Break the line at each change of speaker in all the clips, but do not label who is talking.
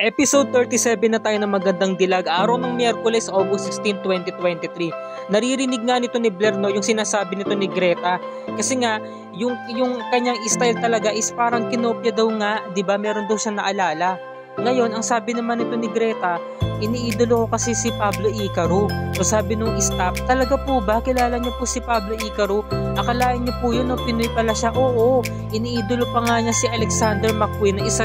Episode 37 na tayo ng Magandang Dilag, araw ng Miyerkules, August 16, 2023. Naririnig nga nito ni Blair, no, yung sinasabi nito ni Greta. Kasi nga, yung kanyang style talaga is parang kinopya daw nga, di ba? Meron daw siya naalala. Ngayon, ang sabi naman nito ni Greta, iniidolo ko kasi si Pablo Icaro. So sabi nung staff, talaga po ba? Kilala niyo po si Pablo Icaro? Akalain niyo po yun, no? Pinoy pala siya. Oo, iniidolo pa nga niya si Alexander McQueen na isa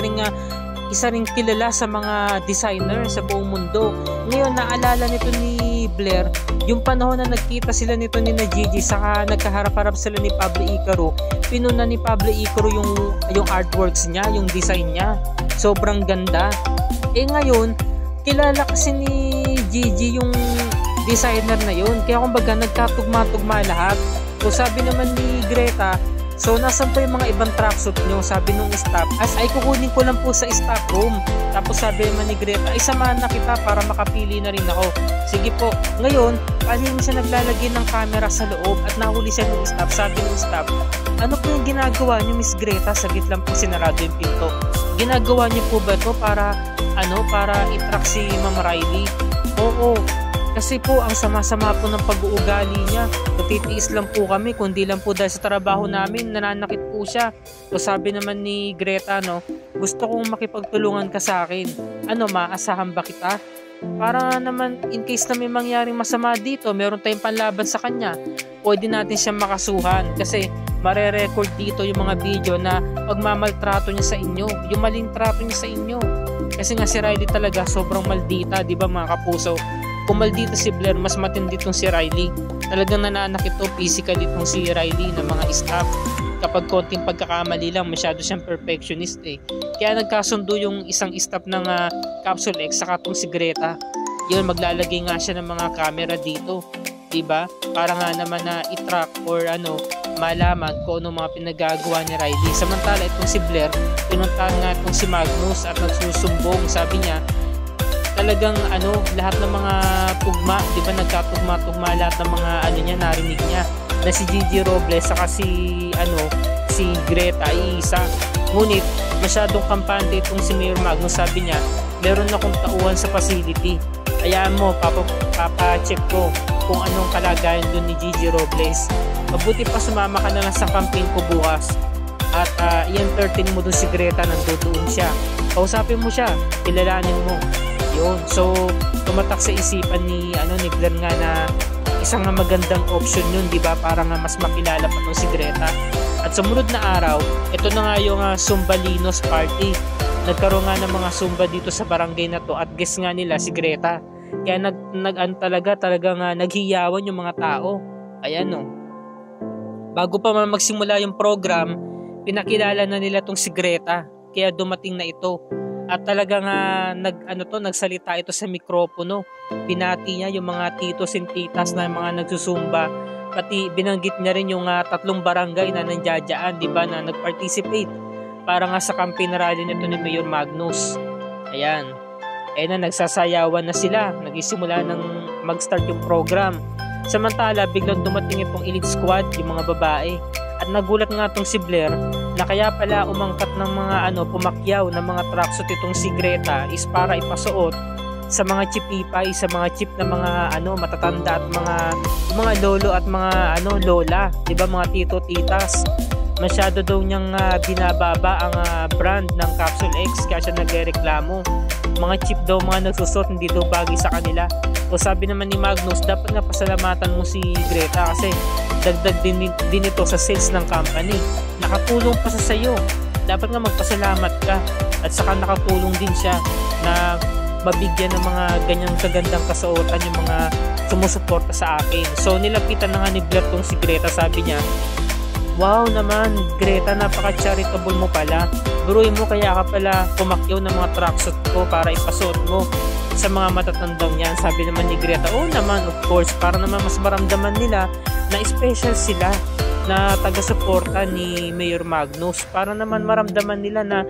ring kilala sa mga designer sa buong mundo. Ngayon, naalala nito ni Blair yung panahon na nagkita sila nito ni na Gigi, saka nagkaharap-harap sila ni Pablo Icaro. Pinuna ni Pablo Icaro yung artworks niya, yung design niya. Sobrang ganda. Ngayon, kilala kasi ni Gigi yung designer na yun. Kaya kumbaga, nagkatugma-tugma lahat. So sabi naman ni Greta, so nasan po yung mga ibang tracksuit nyo? Sabi nung staff, ay kukunin ko lang po sa staff room. Tapos sabi naman ni Greta, ay samahan na kita para makapili na rin ako. Sige po. Ngayon, palihim siya naglalagay ng camera sa loob at nahuli siya ng staff. Sabi ng staff, ano po yung ginagawa niyo, Miss Greta? Saglit lang po sinarado yung pinto. Ginagawa niyo po ba ito para i-track si Ma'am Riley? Oo. Kasi po ang sama-sama po ng pag-uugali niya. Titiis lang po kami, kundi lang po dahil sa trabaho namin, nananakit po siya. So sabi naman ni Greta, no, gusto kong makipagtulungan ka sa akin. Maasahan ba kita? Para naman in case na may mangyaring masama dito, meron tayong panlaban sa kanya, pwede natin siyang makasuhan. Kasi mare-record dito yung mga video na pagmamaltrato niya sa inyo, yung maling trato niya sa inyo. Kasi nga si Riley talaga sobrang maldita, di ba mga kapuso? Kung maldita si Blair, mas matindi itong si Riley. Talagang nananakit ito physically itong si Riley ng mga staff. Kapag konting pagkakamali lang, masyado siyang perfectionist eh. Kaya nagkasundo yung isang staff ng Capsule X saka itong si Greta. Yun, maglalagay nga siya ng mga camera dito. Diba? Para nga naman na i-track or malaman kung ano mga pinagagawa ni Riley. Samantala itong si Blair, pinuntahan nga itong si Magnus at nagsusumbong. Sabi niya, talagang lahat ng mga tugma, di ba nagkatugma-tugma lahat ng mga niya, narinig niya na si Gigi Robles saka si Greta ay isa. Ngunit masyadong kampante itong si Mayor Magnus. Sabi niya, meron akong tauhan sa facility. Hayaan mo, papa-check ko kung anong kalagayan doon ni Gigi Robles. Mabuti pa sumama ka na lang sa campaign ko bukas. At i-entertain mo doon si Greta, nandoon siya. Kausapin mo siya, kilalanin mo. Yun. So, tumatak sa isipan ni Blair nga na isang magandang option yun, di ba? Para nga mas makilala pa itong si Greta. At sumunod na araw, ito na nga yung Sumbalinos party. Nagkaroon nga ng mga Zumba dito sa barangay na to at guest nga nila si Greta. Kaya talagang naghiyawan yung mga tao. Ayan no. Bago pa magsimula yung program, pinakilala na nila tong si Greta. Kaya dumating na ito. At talagang nagsalita ito sa mikropono. Binati niya yung mga titos and titas na mga nagsusumba. Pati binanggit niya rin yung 3 barangay na nandiyadyaan, di ba, na nag-participate para nga sa campaign rally nito ni Mayor Magnus. Ayan. Na nagsasayawan na sila. Nagsimula ng mag-start yung program. Samantala, biglang dumating itong elite squad, yung mga babae. At nagulat nga itong si Blair na kaya pala umangkat ng mga pumakyaw ng mga tracksuit itong si Greta is para ipasuot sa mga chipipay, sa mga chip na mga matatanda at mga lolo at mga lola, 'di ba, mga tito titas. Masyado daw niyang binababa ang brand ng Capsule X kaya siya nagrereklamo. Mga chip daw mga nagsusot, hindi daw bagay sa kanila. So sabi naman ni Magnus, dapat nga pasalamatan mo si Greta kasi dagdag din ito sa sales ng company. Nakatulong pa sa sayo. Dapat nga magpasalamat ka. At saka nakatulong din siya na mabigyan ng mga ganyang kagandang kasuotan yung mga sumusuporta sa akin. So nilapitan na nga ni Blair tong si Greta. Sabi niya, wow naman Greta, napaka-charitable mo pala. Buruin mo, kaya ka pala pumakyaw ng mga tracksuit ko para ipasuot mo sa mga matatandang yan. Sabi naman ni Greta, oo naman, of course, para naman mas maramdaman nila na special sila na taga-suporta ni Mayor Magnus. Para naman maramdaman nila na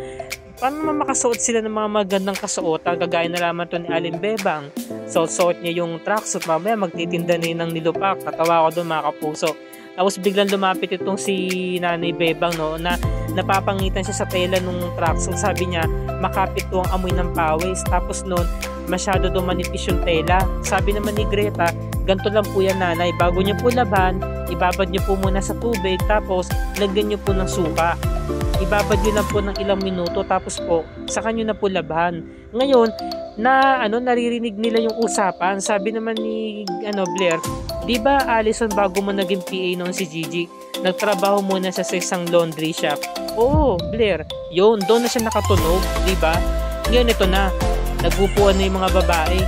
paano naman makasuot sila ng mga magandang kasuotan. Kagaya na lamang to ni Alin Bebang. Suot niya yung tracksuit, mamaya magtitinda na yun ng nilupak. Natawa ko doon mga kapuso. Tapos biglang lumapit itong si Nanay Bebang, no, na napapangitan siya sa tela nung truck. So sabi niya, makapit to ang amoy ng pawis. Tapos noon, masyado daw manipis yung tela. Sabi naman ni Greta, ganito lang po yan nanay, bago niyo po laban, ibabad niyo po muna sa tubig, tapos lagyan niyo po ng suka. Ibabad niyo lang po ng ilang minuto, tapos po, saka niyo na po laban. Ngayon, naririnig nila yung usapan. Sabi naman ni Blair, di ba Allison, bago mo naging PA noon si Gigi, nagtrabaho muna siya sa isang laundry shop? Oo, Blair, yun, doon na siya nakatunog, di ba? Ngayon ito na, nagupuan na yung mga babae.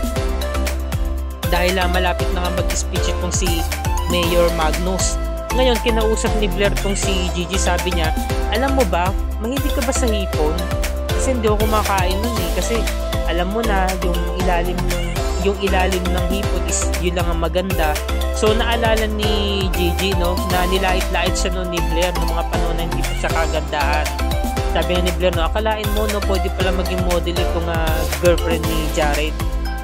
Dahil malapit na nga mag-speech itong si Mayor Magnus. Ngayon, kinausap ni Blair itong si Gigi, sabi niya, alam mo ba, mahilig ka ba sa hipon? Kasi hindi ako kumakain nun eh, kasi alam mo na, yung ilalim ng hipon is yun lang ang maganda. So naalala ni Gigi, no, na nilait-lait siya noon ni Blair ng mga panahon na hindi pa siya kagandahan. Sabi nga ni Blair, no, akalain mo, no, pwede pala maging model itong girlfriend ni Jared.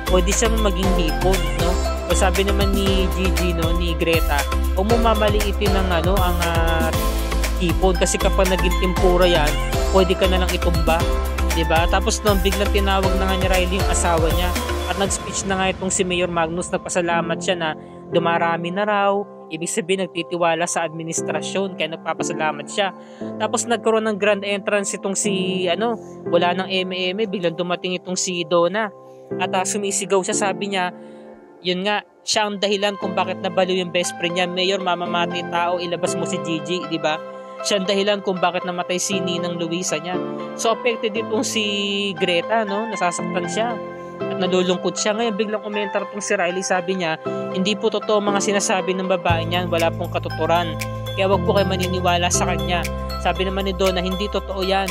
Pwede siya maging hipon, no. So sabi naman ni Gigi, no, ni Greta, huwag mo mamaliitin ng ang hipon, kasi kapag naging tempura yan, pwede ka na lang itumba. Diba? Tapos nung biglang tinawag na nga ni Riley yung asawa niya at nag-speech na nga itong si Mayor Magnus, nagpasalamat siya na dumarami na raw, ibig sabihin nagtitiwala sa administrasyon, kaya nagpapasalamat siya. Tapos nagkaroon ng grand entrance itong si wala ng eme, biglang dumating itong si Donna at sumisigaw siya, sabi niya yun nga, siya ang dahilan kung bakit nabaliw yung best friend niya. Mayor, mamamatay tao, ilabas mo si Gigi, di ba? Siya ang dahilan kung bakit namatay si Ninang Luisa niya. So affected itong si Greta, no? Nasasaktan siya at nalulungkot siya. Ngayon biglang komentar itong si Riley, sabi niya, hindi po totoo mga sinasabi ng babae niyan, wala pong katuturan, kaya wag po kayo maniniwala sa kanya. Sabi naman ni Donna, hindi totoo yan,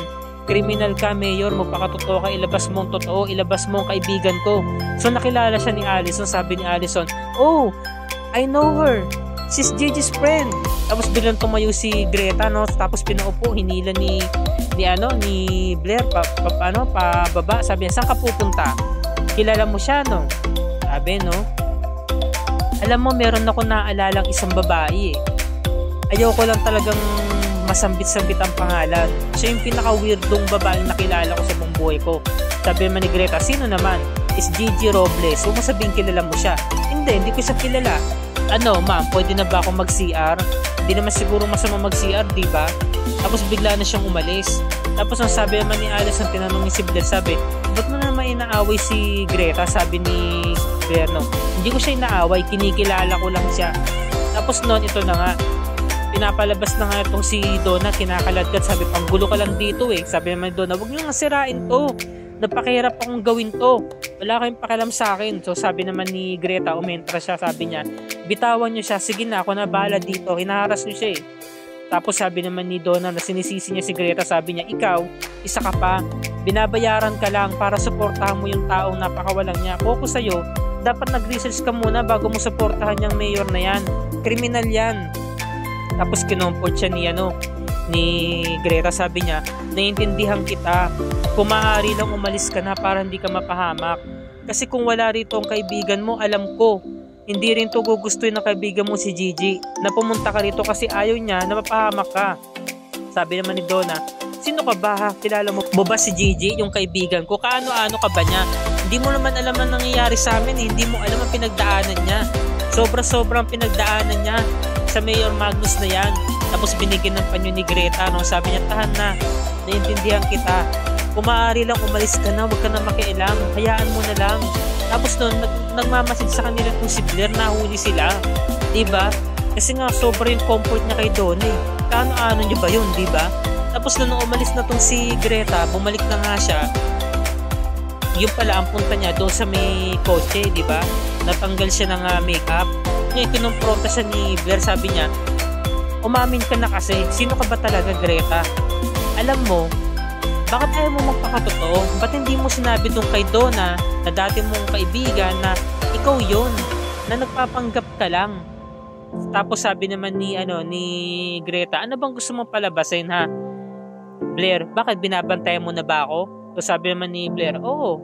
kriminal ka Mayor, magpakatotoo ka, ilabas mo ang totoo, ilabas mo ang kaibigan ko. So nakilala siya ni Allison. Sabi ni Allison, oh, I know her, she's Gigi's friend. Tapos biglang tumayo si Greta, no? Tapos pinaupo, hinila ni Blair pababa. Sabi niya, saan ka pupunta? Kilala mo siya, no? Sabi, no? Alam mo, meron ako naalalang isang babae eh. Ayaw ko lang talagang masambit-sambit ang pangalan. Siya yung pinaka-weirdong babaeng nakilala ko sa buong buhay ko. Sabi naman ni Greta, sino naman? Is Gigi Robles. Huwag mo sabihin kilala mo siya. Hindi ko siya kilala. Ma'am, pwede na ba akong mag-CR? Hindi naman siguro masama mag-CR, di ba? Tapos bigla na siyang umalis. Tapos ang sabi naman ni Alice, ang tinanong ni si Blair, sabi, ba't mo naman inaaway si Greta? Sabi ni Blair, no, hindi ko siya inaaway, kinikilala ko lang siya. Tapos noon, ito na nga, pinapalabas na nga itong si Donna, kinakaladkad, sabi, panggulo ka lang dito eh. Sabi naman ni Donna, huwag niyo nga sirain to, napakahirap akong gawin to, wala kayong pakialam sa akin. So sabi naman ni Greta, umentra siya, sabi niya, bitawan niyo siya, sige na, ako na bahala dito, hinaharas niyo siya eh. Tapos sabi naman ni Donna, na sinisisi niya si Greta, sabi niya, ikaw, isa ka pa, binabayaran ka lang para suportahan mo yung taong napakawalang niya. Kung ako sa'yo, dapat nag-research ka muna bago mo suportahan yung mayor na yan, kriminal yan. Tapos kinumport siya ni Greta, sabi niya, naiintindihan kita, kung maaari lang umalis ka na para hindi ka mapahamak. Kasi kung wala rito ang kaibigan mo, alam ko, hindi rin to gugustuhin ng kaibigan mo si Gigi na pumunta ka rito kasi ayaw niya na mapahamak ka. Sabi naman ni Donna, sino ka ba ha? Kilala mo ba si Gigi, yung kaibigan ko? Kaano-ano ka ba niya? Hindi mo naman alam ang nangyayari sa amin, hindi mo alam ang pinagdaanan niya. Sobra-sobrang pinagdaanan niya sa Mayor Magnus na yan. Tapos binigyan ng panyo ni Greta, no? Sabi niya, tahan na, naiintindihan kita, kung maaari lang umalis ka na, huwag ka na makialam, hayaan mo na lang. Tapos noon, nagmamasid sa kanila kung si Blair, nahuli sila, diba? Kasi nga sobra yung comfort niya kay Donna eh. Kaano-ano niyo ba yun, diba? Tapos nung umalis na tong si Greta, bumalik na nga siya, yung pala ang punta niya doon sa may kotse, diba? Natanggal siya ng makeup. Ngayon, kinumpronta siya ni Blair, sabi niya, umamin ka na kasi, sino ka ba talaga, Greta? Alam mo, bakit ayaw mo magpakatotoo? Ba't hindi mo sinabi dun kay Donna na dati mong kaibigan na ikaw yon, na nagpapanggap ka lang? Tapos sabi naman ni Greta, ano bang gusto mong palabasin ha? Blair, bakit binabantayan mo na ba ako? So sabi naman ni Blair, oo,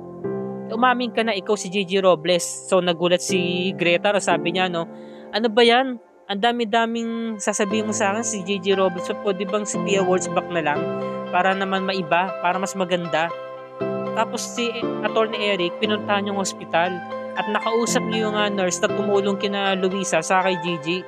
umamin ka na ikaw si Gigi Robles. So nagulat si Greta, sabi niya, no, ano ba yan? ang dami-daming sasabihin mo sa akin si JJ Robinson, pwede bang si Pia Wurtzbach na lang para naman maiba, para mas maganda. Tapos si Attorney Eric, pinuntahan yung hospital at nakausap niyo yung nurse na tumulong kina Luisa sa kay Gigi.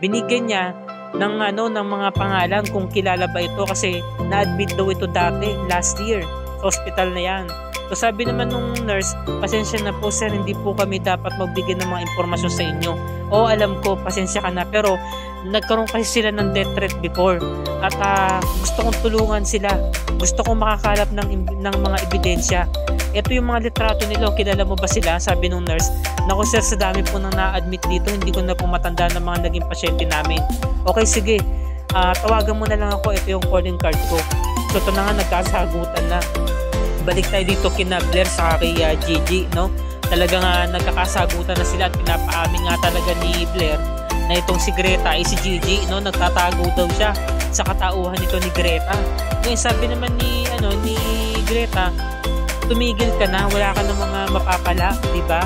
Binigyan niya ng mga pangalan kung kilala ba ito kasi na-admit daw ito dati last year sa hospital na yan. So sabi naman nung nurse, pasensya na po sir, hindi po kami dapat magbigay ng mga impormasyon sa inyo. O alam ko, pasensya ka na, pero nagkaroon kasi sila ng death threat before at gusto kong tulungan sila, gusto kong makakalap ng mga ebidensya. Ito yung mga litrato nila, kilala mo ba sila? Sabi nung nurse. Naku sir, sa dami po nang na-admit dito, hindi ko na po matanda ng mga naging pasyente namin. Okay, sige, tawagan mo na lang ako, ito yung calling card ko. So ito na nga, nagkasagutan na. Balik tayo dito kina Blair sa kay Gigi, no? Talagang nagkakasagutan na sila at pinapaamin nga talaga ni Blair na itong si Greta ay si Gigi, no? Nagtatago daw siya sa katauhan nito ni Greta. Ngayon sabi naman ni Greta, tumigil ka na, wala ka ng mga mapapala, di ba?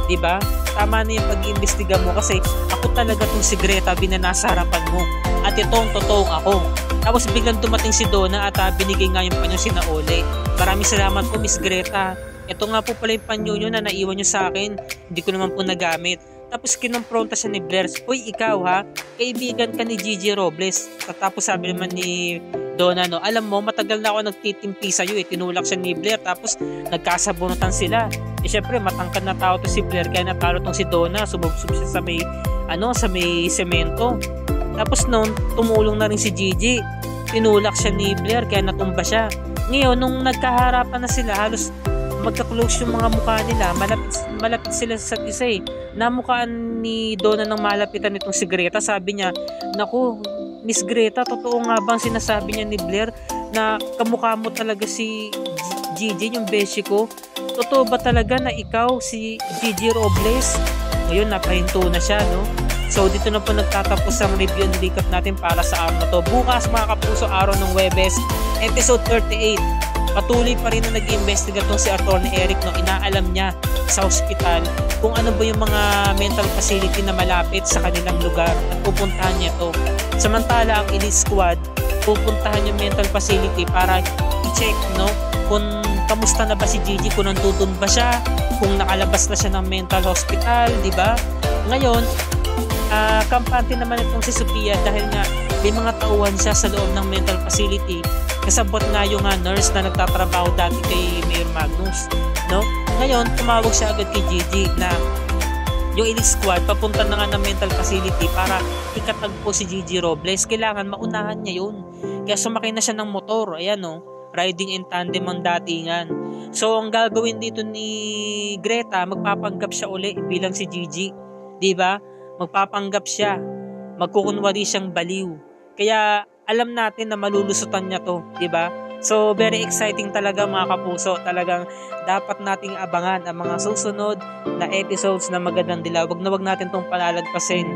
Di ba? Tama na yung pag-iimbestiga mo kasi ako talaga tong si Greta, binanasa harapan mo. At itong totoong ako. Tapos biglang dumating si Donna at binigay nga yung panyo si Naole. Maraming salamat po Miss Greta. Ito nga po pala yung panyo nyo na naiwan nyo sa akin. Hindi ko naman po nagamit. Tapos kinompronta siya ni Blair. Uy, ikaw ha, kaibigan ka ni Gigi Robles. Tapos sabi naman ni Donna, no, alam mo, matagal na ako nagtitimpi sa'yo eh. Tinulak siya ni Blair. Tapos nagkasabunutan sila. Eh syempre, matangkad na tao to si Blair. Kaya natalo tong si Donna. Sumubsub siya sa may semento. Tapos noon, tumulong na rin si Gigi. Tinulak siya ni Blair kaya natumba siya. Ngayon, nung nagkaharapan na sila, halos magka-close yung mga mukha nila. Malapit sila sa isa eh. Namukhaan ni Donna ng malapitan nitong si Greta. Sabi niya, naku, Miss Greta, totoo nga bang sinasabi niya ni Blair na kamukha mo talaga si Gigi, yung beshi ko? Totoo ba talaga na ikaw si Gigi Robles? Ngayon, napahinto na siya, no? So dito na po nagtatapos ang review and recap natin para sa araw na to. Bukas mga kapuso, araw ng Huwebes, episode 38. Patuloy pa rin na nag-iimbestiga tong si Attorney Eric, no? Inaalam niya sa ospital kung ano ba yung mga mental facility na malapit sa kanilang lugar at pupuntahan niya to. Samantala ang elite squad, pupuntahan yung mental facility para i-check, no, kung kamusta na ba si Gigi, kung nandudun ba siya, kung nakalabas na siya ng mental hospital, di ba? Ngayon, kampante naman itong si Sophia dahil nga may mga tauhan siya sa loob ng mental facility. Kasabot nga yung nurse na nagtatrabaho dati kay Mayor Magnus, no? Ngayon, tumawag siya agad kay Gigi na yung elite squad papunta na nga ng mental facility para ikatagpo si Gigi Robles. Kailangan maunahan niya yun. Kaya sumakay na siya ng motor. Ayan, no? Riding in tandem ang datingan. So, ang gagawin dito ni Greta, magpapanggap siya uli bilang si Gigi. Diba? Magpapanggap siya, magkukunwari siyang baliw. Kaya alam natin na malulusutan niya to, di ba? So very exciting talaga mga kapuso. Talagang dapat nating abangan ang mga susunod na episodes na Magandang Dilaw. Wag natin tong palalagpasin,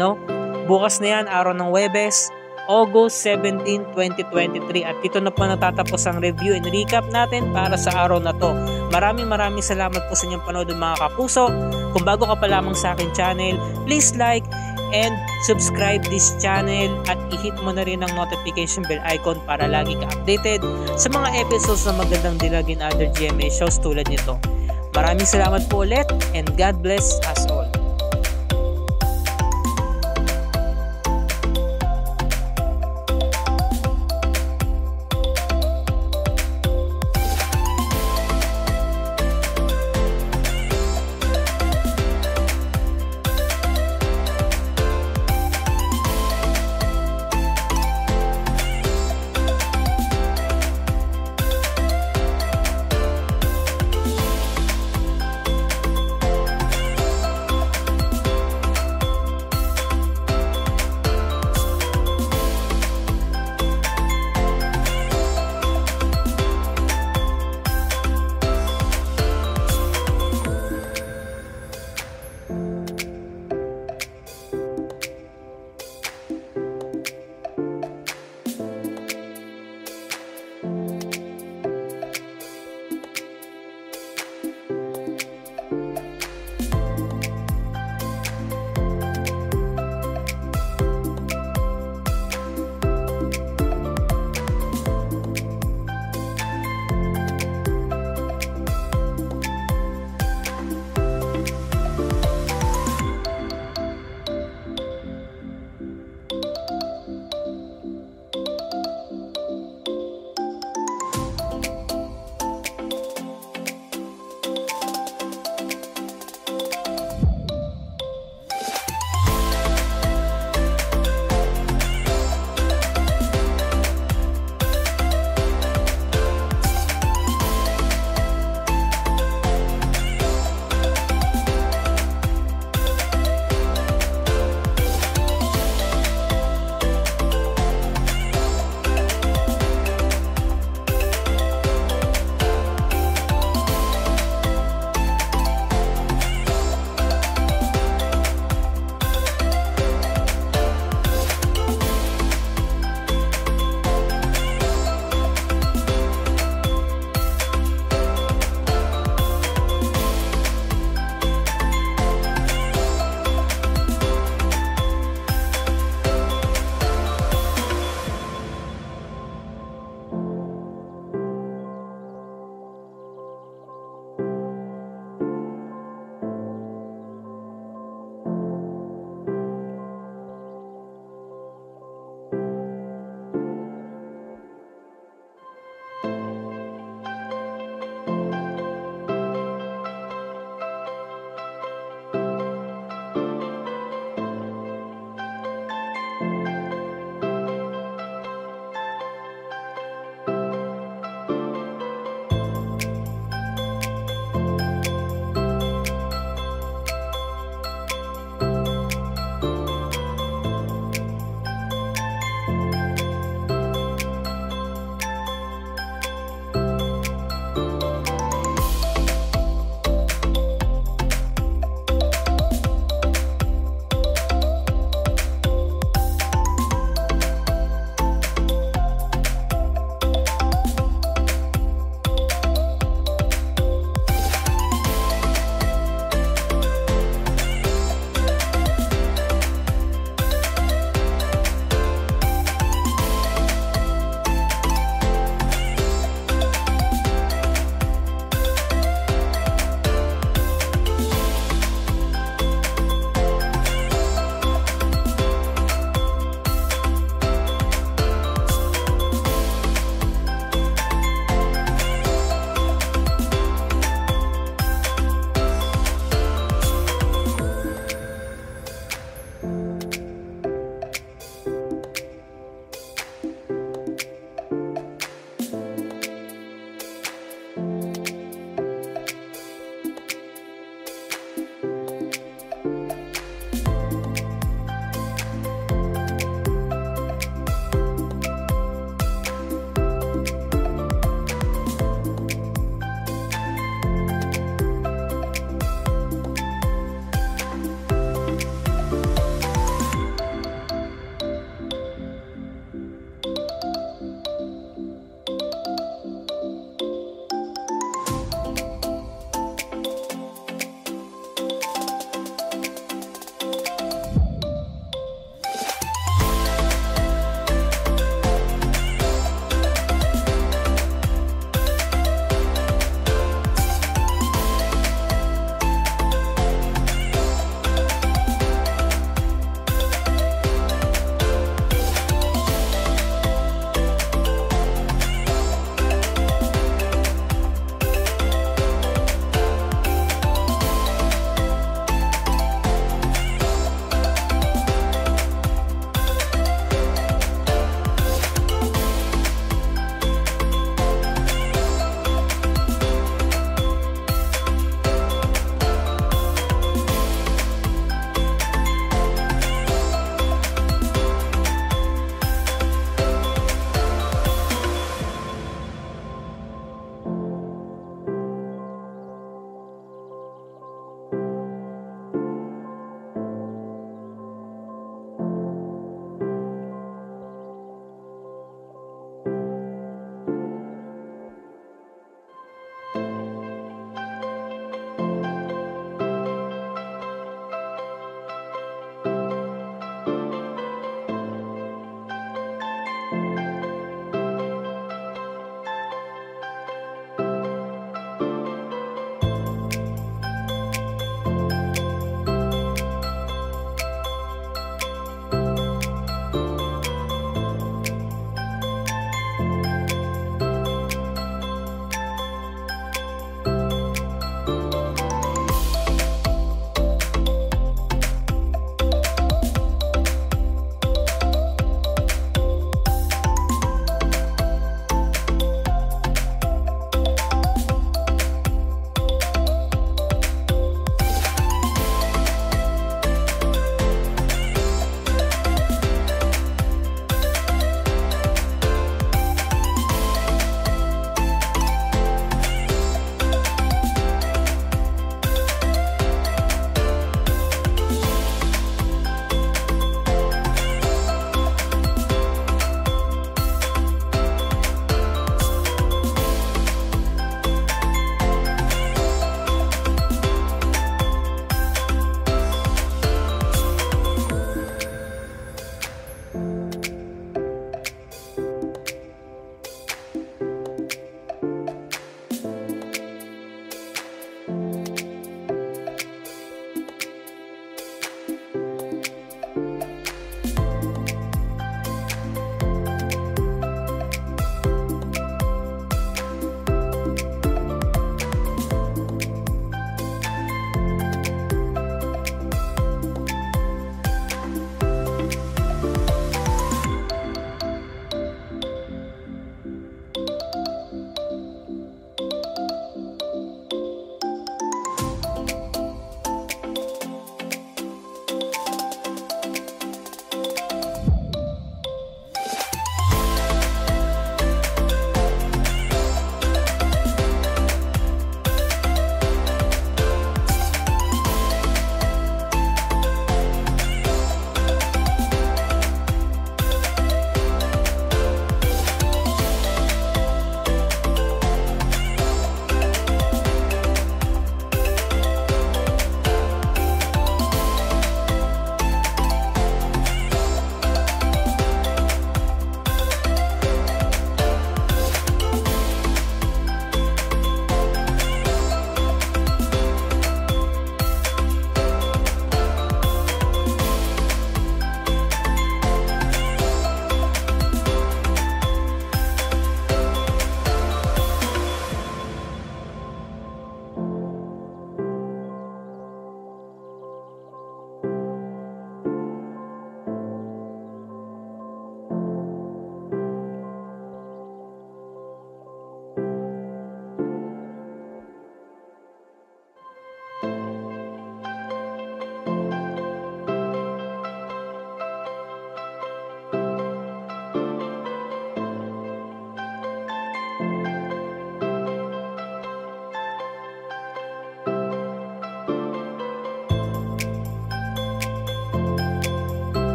no? Bukas na yan, araw ng Huwebes, August 17, 2023 at dito na po natatapos ang review and recap natin para sa araw na to. Maraming salamat po sa inyong panood mga kapuso. Kung bago ka pa lamang sa akin channel, please like and subscribe this channel at i-hit mo na rin ang notification bell icon para lagi ka updated sa mga episodes na Magandang Dilag in other GMA shows tulad nito. Maraming salamat po ulit and God bless us all.